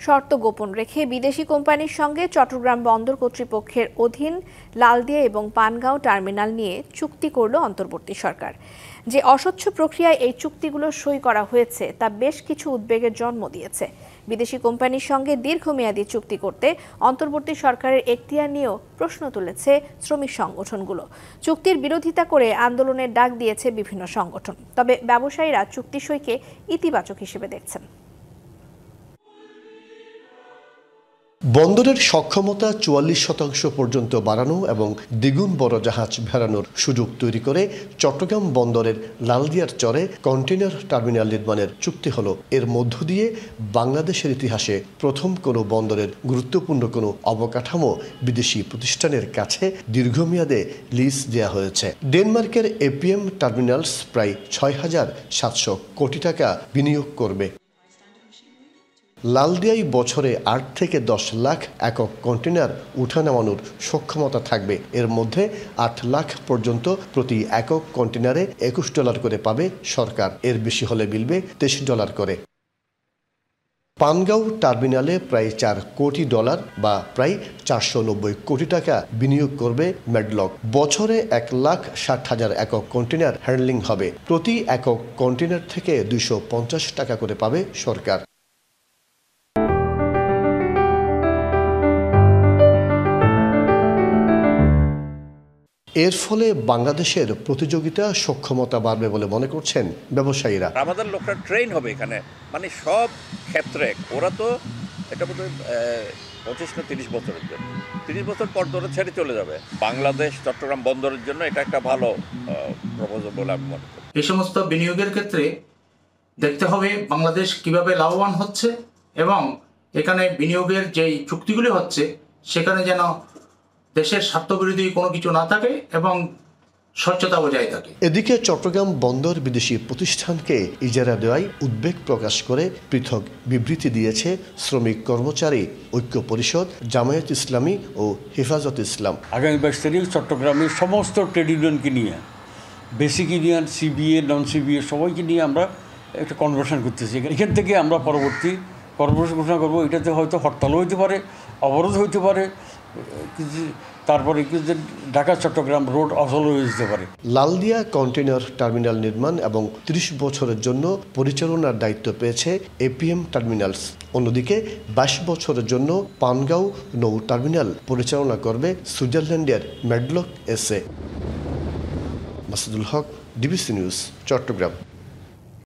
শর্ত গোপন রেখে বিদেশি কোম্পানির সঙ্গে চট্টগ্রাম বন্দর কর্তৃপক্ষের অধীন লালদিয়া এবং পানগাঁও টার্মিনাল নিয়ে চুক্তি করল অন্তর্বর্তী সরকার। যে অস্বচ্ছ প্রক্রিয়ায় এই চুক্তিগুলো সই করা হয়েছে তা বেশ কিছু উদ্বেগের জন্ম দিয়েছে। বিদেশি কোম্পানির সঙ্গে দীর্ঘমেয়াদী চুক্তি করতে অন্তর্বর্তী সরকারের এখতিয়ার নিয়েও প্রশ্ন তুলেছে শ্রমিক সংগঠনগুলো। চুক্তির বিরোধিতা করে আন্দোলনের ডাক দিয়েছে বিভিন্ন সংগঠন। তবে ব্যবসায়ীরা চুক্তি সইকে ইতিবাচক হিসেবে দেখছেন। বন্দরের সক্ষমতা ৪৪% পর্যন্ত বাড়ানো এবং দ্বিগুণ বড় জাহাজ ভেড়ানোর সুযোগ তৈরি করে চট্টগ্রাম বন্দরের লালদিয়ার চরে কন্টেইনার টার্মিনাল নির্মাণের চুক্তি হলো। এর মধ্য দিয়ে বাংলাদেশের ইতিহাসে প্রথম কোনো বন্দরের গুরুত্বপূর্ণ কোনো অবকাঠামো বিদেশি প্রতিষ্ঠানের কাছে দীর্ঘমেয়াদে লিজ দেওয়া হয়েছে। ডেনমার্কের এপিএম টার্মিনালস প্রায় ৬,৭০০ কোটি টাকা বিনিয়োগ করবে। লালদিয়ায় বছরে ৮ থেকে ১০ লাখ একক কন্টেইনার উঠা নামানোর সক্ষমতা থাকবে। এর মধ্যে ৮ লাখ পর্যন্ত প্রতি একক কন্টেইনারে $২১ করে পাবে সরকার। এর বেশি হলে মিলবে $২৩ করে। পানগাঁও টার্মিনালে প্রায় $৪ কোটি বা প্রায় ৪৯০ কোটি টাকা বিনিয়োগ করবে ম্যাডলক। বছরে ১,৬০,০০০ একক কন্টেইনার হ্যান্ডলিং হবে। প্রতি একক কন্টেইনার থেকে $২৫০ করে পাবে সরকার। এর ফলে বাংলাদেশের প্রতিযোগিতা সক্ষমতা বাড়বে বলে মনে করছেন ব্যবসায়ীরা। আমাদের লোকটা ট্রেন হবে এখানে, মানে সব ক্ষেত্রে। ওরা তো এটা বোধহয় ২৫ না ৩০ বছরের জন্য, ৩০ বছর পর ধরে ছেড়ে চলে যাবে। বাংলাদেশ চট্টগ্রাম বন্দরের জন্য এটা একটা ভালো প্রপোজাল বলে আমি মনে করি। এই সমস্ত বিনিয়োগের ক্ষেত্রে দেখতে হবে বাংলাদেশ কিভাবে লাভবান হচ্ছে এবং এখানে বিনিয়োগের যেই চুক্তিগুলি হচ্ছে সেখানে যেন দেশের স্বার্থবিরোধী কোনো কিছু না থাকে এবং স্বচ্ছতা বজায় থাকে। এদিকে চট্টগ্রাম বন্দর বিদেশি প্রতিষ্ঠানকে ইজারা দেওয়ায় উদ্বেগ প্রকাশ করে পৃথক বিবৃতি দিয়েছে শ্রমিক কর্মচারী ঐক্য পরিষদ, জামায়াত ইসলামী ও হেফাজত ইসলাম। আগামী ২২ তারিখ চট্টগ্রামের সমস্ত ট্রেড ইউনিয়নকে নিয়ে, বেসিক ইউনিয়ন, সিবিএ, নন সিবিএ সবাইকে নিয়ে আমরা একটা কনভারসেশন করতেছি। এখান থেকে আমরা পরবর্তী কর্মসূচি ঘোষণা করবো। এটাতে হয়তো হরতালও হইতে পারে, অবরোধ হইতে পারে, তারপরে ঢাকা চট্টগ্রাম রোড অচল হয়ে যেতে পারে। লালদিয়া কন্টেইনার টার্মিনাল নির্মাণ এবং ৩০ বছরের জন্য পরিচালনার দায়িত্ব পেয়েছে এপিএম টার্মিনালস। অন্যদিকে ২২ বছরের জন্য পানগাঁও নৌ টার্মিনাল পরিচালনা করবে সুইজারল্যান্ডের ম্যাডলক এসএ। মাসুদুল হক, ডিবিসি নিউজ, চট্টগ্রাম।